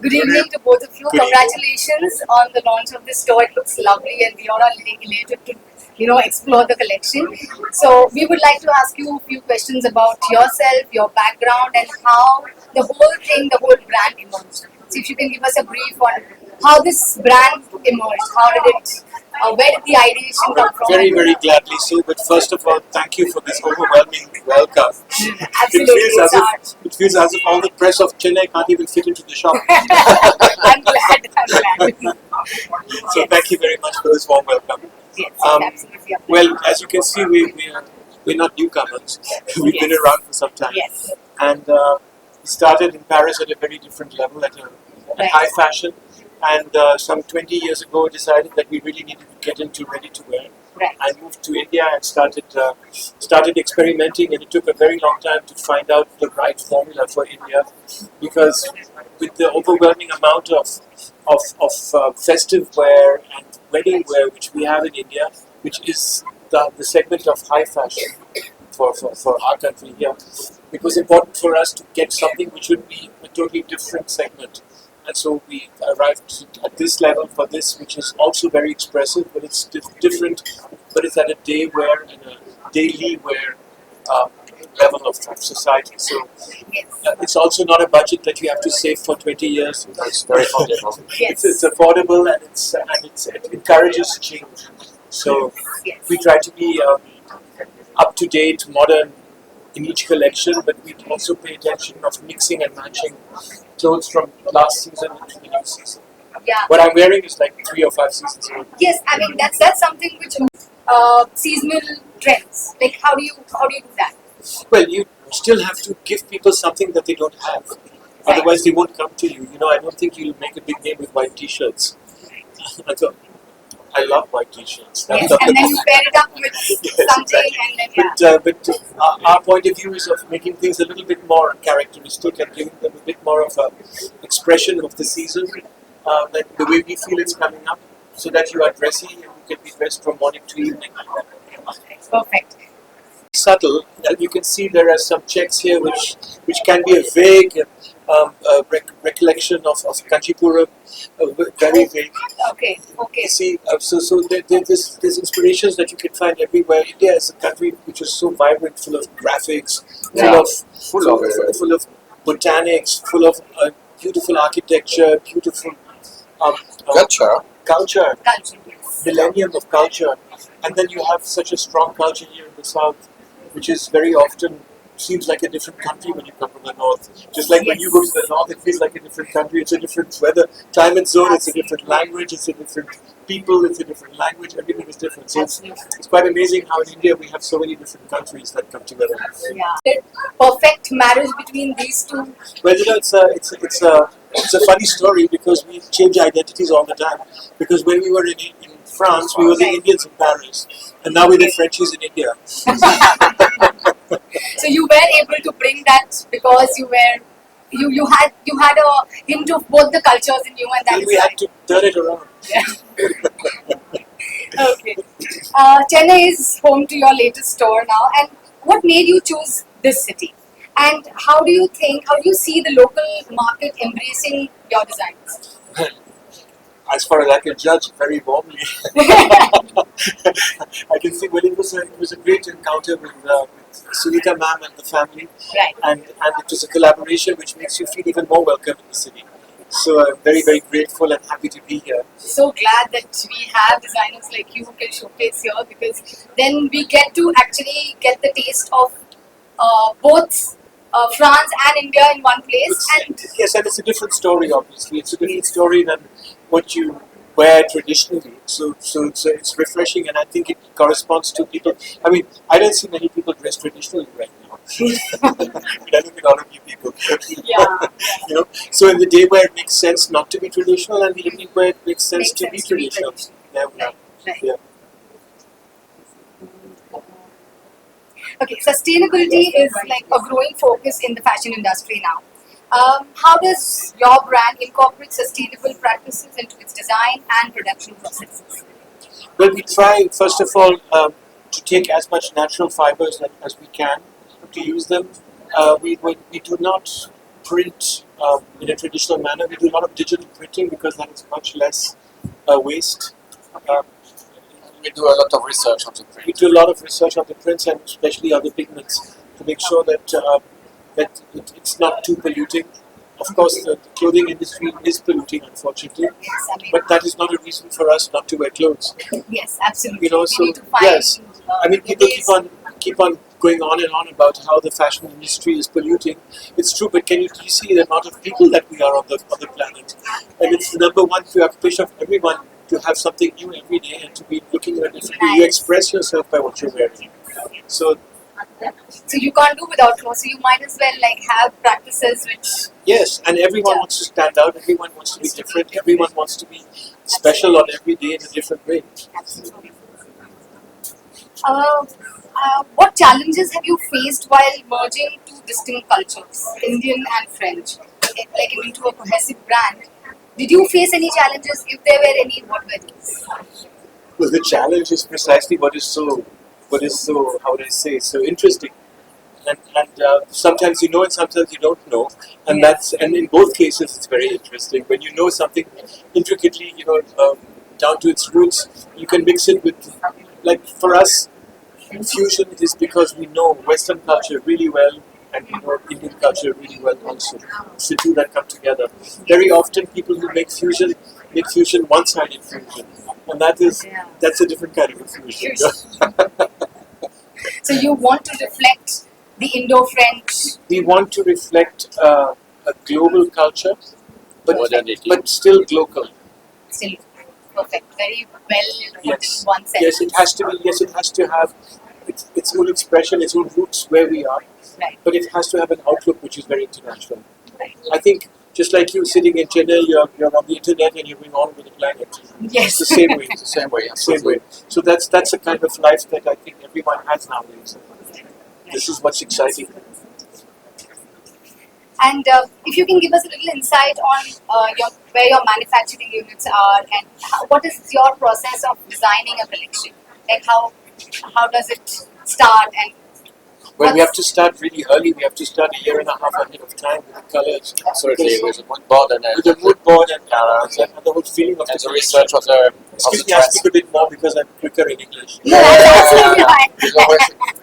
Good evening to both of you. Congratulations on the launch of this store. It looks lovely and we are all elated to explore the collection. So we would like to ask you a few questions about yourself, your background and how the whole brand emerged. So if you can give us a brief on how this brand emerged, where did the ideation come from? Very, very gladly so. But first of all, thank you for this overwhelming welcome. Absolutely, it feels as if all the press of Chennai can't even fit into the shop. I'm glad. So yes. Thank you very much for this warm welcome. Yes, absolutely. Well, as you can see, we're not newcomers. We've been around for some time. Yes. And we started in Paris at a very different level, at high fashion. And some 20 years ago, decided that we really needed to get into ready-to-wear. Right. I moved to India and started experimenting, and it took a very long time to find out the right formula for India, because with the overwhelming amount of festive wear and wedding wear which we have in India, which is the segment of high fashion for our country here, it was important for us to get something which would be a totally different segment. And so we arrived at this level for this, which is also very expressive, but it's different, but it's at a day wear and a daily wear level of society. So it's also not a budget that you have to save for 20 years. It's very affordable. Yes. It's affordable and it encourages change. So we try to be up to date, modern in each collection, but we also pay attention of mixing and matching clothes from last season into the new season. Yeah. What I'm wearing is like 3 or 5 seasons old. Yes, I mean that's something which seasonal trends. Like how do you do that? Well, you still have to give people something that they don't have. Right. Otherwise, they won't come to you. I don't think you'll make a big name with white T-shirts. I love white T-shirts. Yes, and then you pair it up with something, exactly. And then But our point of view is of making things a little bit more characteristic and giving them a bit more of an expression of the season, that the way we feel it's coming up, so that you are dressy and you can be dressed from morning to evening. Perfect. Subtle. You can see there are some checks here which can be a vague recollection of Kanchipuram, very vague. Okay. You see, there's inspirations that you can find everywhere. India is a country which is so vibrant, full of graphics, full of botanics, full of beautiful architecture, beautiful culture, millennium of culture, and then you have such a strong culture here in the south, which is very often seems like a different country when you come from the north. Just like when you go to the north, it feels like a different country. It's a different weather, climate zone. It's a different language. It's a different people. It's a different language. Everything is different. So it's quite amazing how in India we have so many different countries that come together. Yeah. Perfect marriage between these two. Well, it's a funny story because we change identities all the time. Because when we were in France, we were the Indians in Paris, and now we're the Frenchies in India. So you were able to bring that because you had a hint of both the cultures in you, and that we had to turn it around. Yeah. Okay. Chennai is home to your latest store now, and what made you choose this city? And how do you see the local market embracing your designs? As far as I can judge, very warmly. I can see, well, it was a great encounter with Sunita ma'am and the family, right. and it was a collaboration which makes you feel even more welcome in the city. So I'm very, very grateful and happy to be here. So glad that we have designers like you who can showcase here, because then we get to actually get the taste of both France and India in one place. Yes, and it's a different story, obviously. It's a different story than what you wear traditionally. So it's refreshing, and I think it corresponds to people. I mean, I don't see many people dressed traditionally right now. But I look at all of you people. Yeah. So in the day where it makes sense not to be traditional, and the evening where it makes sense to be traditional. Right. Yeah. Okay, sustainability is like a growing focus in the fashion industry now. How does your brand incorporate sustainable practices into its design and production processes? Well, we try, first of all, to take as much natural fibers as we can to use them. We do not print in a traditional manner. We do a lot of digital printing because that is much less waste. Um, We do a lot of research on the print. we do a lot of research on the prints and especially on the pigments to make sure that it's not too polluting. Of course, the clothing industry is polluting, unfortunately, Yes, I mean, but that is not a reason for us not to wear clothes. yes, absolutely. You know, We so need to find, yes, I mean, people ways. keep on going on and on about how the fashion industry is polluting. It's true, but can you see the amount of people that we are on the planet? And it's the number one preoccupation of everyone to have something new every day and to be looking at it. You express yourself by what you're wearing. So So you can't do without clothes. So you might as well like have practices which. yes, and everyone wants to stand out. Everyone wants to be different. Everyone wants to be special on every day in a different way. Absolutely. What challenges have you faced while merging two distinct cultures, Indian and French, like into a cohesive brand? Did you face any challenges? If there were any, what were these? Well, the challenge is precisely what is so how would I say, so interesting. And sometimes you know and sometimes you don't know, and and in both cases it's very interesting. When you know something intricately, down to its roots, you can mix it with, like for us, fusion is because we know Western culture really well and we know Indian culture really well also. It's the two that come together. Very often people who make fusion one-sided fusion, and that's a different kind of a fusion. So you want to reflect the Indo-French. We want to reflect a global culture, Modernity. but still local. Still perfect. Very well put Yes. in one sentence. Yes, it has to be. Yes, it has to have its own expression, its own roots where we are. Right. But it has to have an outlook which is very international. Right. I think just like you sitting in Chennai, you're on the internet and you're going all over the planet. Yes. It's the same way. It's the same way. Same way. So that's a kind of life that I think everyone has nowadays. This is what's exciting. And if you can give us a little insight on where your manufacturing units are and what is your process of designing a collection? Like how does it start and Well, we have to start really early. We have to start a year and a half ahead of time with the colors. Absolutely, with a mood board and With the mood board and the whole feeling of and the the research of the Excuse me, I trends. speak a bit more because I'm quicker in English. No, that's absolutely right.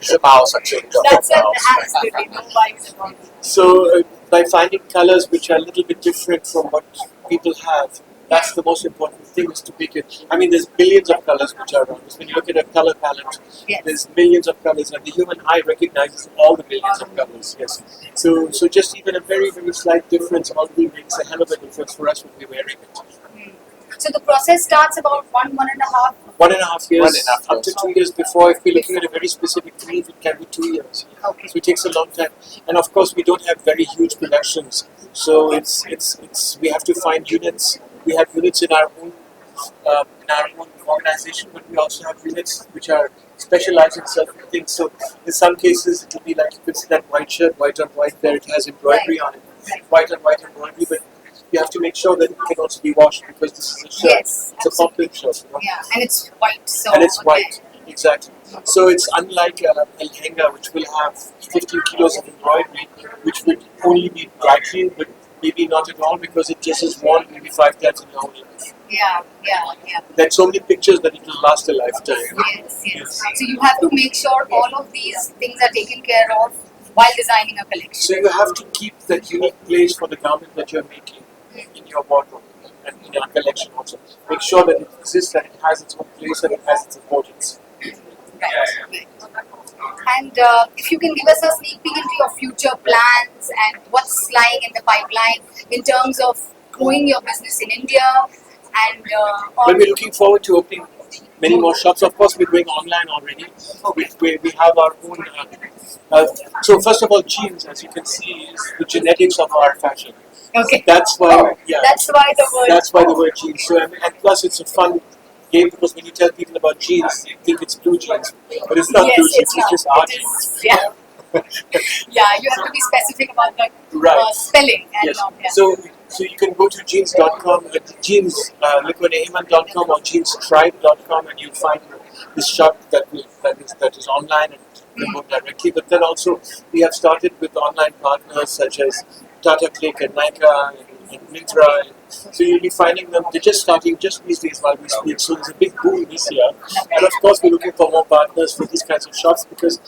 It's a mouse actually. That's absolutely no worries about it. So, by finding colors which are a little bit different from what people have, that's the most important thing, is to make it. I mean, there's billions of colors which are around us. When you look at a color palette, Yes. there's millions of colors, and the human eye recognizes all the millions of colors. Yes. So just even a very, very slight difference already makes a hell of a difference for us when we're wearing it. So the process starts about one and a half. 1.5 years, 1.5 up to 2 years before. If we're looking at a very specific brief, it can be 2 years. Okay. So it takes a long time, and of course we don't have very huge productions. So it's we have to find units. We have units in our own organization, but we also have units which are specialized in certain things. So in some cases it will be like, you can see that white shirt, white on white there. It has embroidery on it, white on white embroidery, but you have to make sure that it can also be washed because this is a shirt. Yes, It's a poplin shirt. You know? Yeah, and it's white. So And it's white, exactly. So it's unlike a lehenga, which will have 15 kilos of embroidery, which would only be dry clean, but maybe not at all because it just is worn maybe 5 times in your whole life. Yeah. There's so many pictures that it will last a lifetime. Yes. So you have to make sure all of these things are taken care of while designing a collection. So you have to keep that unique place for the garment that you're making in your wardrobe and in your collection also. Make sure that it exists, that it has its own place and it has its importance. Right. And if you can give us a sneak peek into your future plans and what's lying in the pipeline in terms of growing your business in India and Well, we're looking forward to opening many more shops. Of course, we're going online already. We have our own. So first of all, jeans, as you can see, is the genetics of our fashion. okay. That's why. Yeah. That's why the word. That's why the word jeans. So and plus, it's a fun game because when you tell people about jeans, they think it's blue jeans, but it's not Yes, blue jeans. it's not. Just our It jeans. is, yeah. Yeah, you have to be specific about the Right. spelling and Yes. not. Yeah. So you can go to jeans.com, lecoanethemant.com or jeanstribe.com, and you'll find this shop that is online and you can book directly. But then also we have started with online partners such as Tata Click and Nykaa and Myntra. So you'll be finding them. They're just starting just these days while we speak. So there's a big boom this year, and of course we're looking for more partners for these kinds of shops because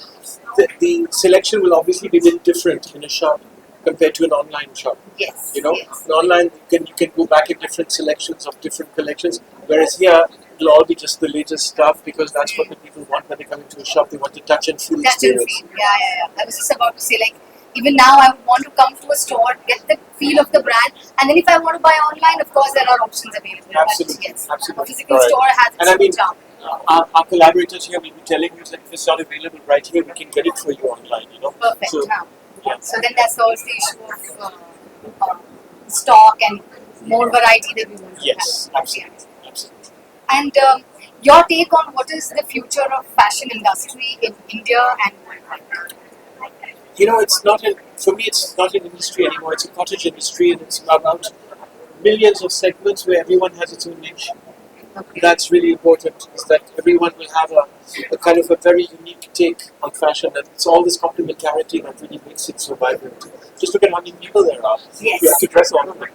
the selection will obviously be a bit different in a shop compared to an online shop. Yes. You know, Yes. online you can go back in different selections of different collections, whereas here it'll all be just the latest stuff because that's what the people want when they come into a shop. They want the touch and feel Touch and experience. feel. Yeah. I was just about to say, like, even now I would want to come to a store, get the feel of the brand, and then if I want to buy online, of course there are options available. Absolutely, But yes, absolutely. a physical Correct. store has its And I mean, own charm. our collaborators here will be telling you that if it's not available right here, we can get it for you online. You know. Perfect. So, yeah. So then that solves the issue of stock and more variety that we want to Yes, have. absolutely, absolutely. And your take on what is the future of fashion industry in India and worldwide? You know, it's not for me. It's not an industry anymore. It's a cottage industry, and it's about millions of segments where everyone has its own niche. That's really important. Is that everyone will have a kind of a very unique take on fashion, and it's all this complementarity that really makes it so vibrant. Just look at how many people there are. Yes. You have to dress all of them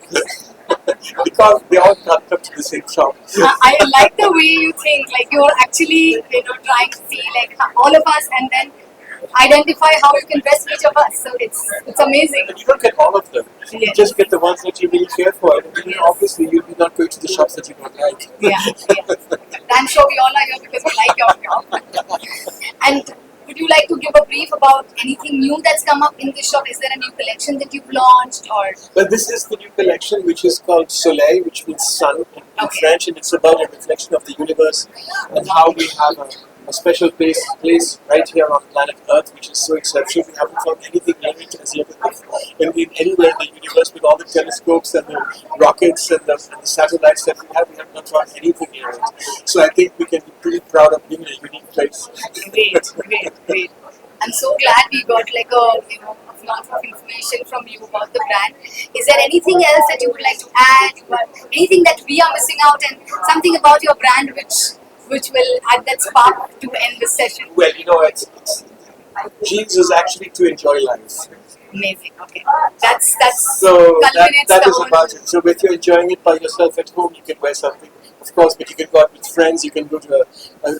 because they all come to the same shop. I like the way you think. Like you're actually, trying to see like all of us, and then identify how you can dress each of us. So it's amazing. And you don't get all of them. You Yes. just get the ones that you really care for. And obviously, you'll be not going to the shops that you don't like. Yeah. I'm sure we all are here because we like your job. And would you like to give a brief about anything new that's come up in this shop? Is there a new collection that you've launched, or? But this is the new collection, which is called Soleil, which means sun in French, and it's about a reflection of the universe and how we have a special place right here on planet Earth, which is so exceptional. We haven't found anything near it as yet in anywhere in the universe with all the telescopes and the rockets and the satellites that we have. We have not found anything near it. So I think we can be pretty proud of being in a unique place. Great. I'm so glad we got like a lot of information from you about the brand. Is there anything else that you would like to add? Anything that we are missing out, and something about your brand which will add that spark to end this session? Well, jeans is actually to enjoy life. Amazing. Okay, that's So culminates that the is whole- about it. So if you're enjoying it by yourself at home, you can wear something, of course, but you can go out with friends, you can go to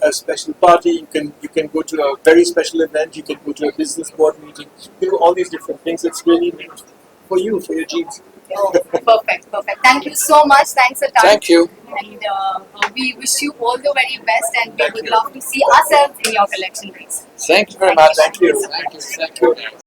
a special party, you can go to a very special event, you can go to a business board meeting, you know, all these different things. It's really meant for you, for your jeans. Perfect. Thank you so much. Thanks a ton. Thank you. And we wish you all the very best, and we would love to see ourselves in your collection, please. Thank you very much. Thank you. Thank you.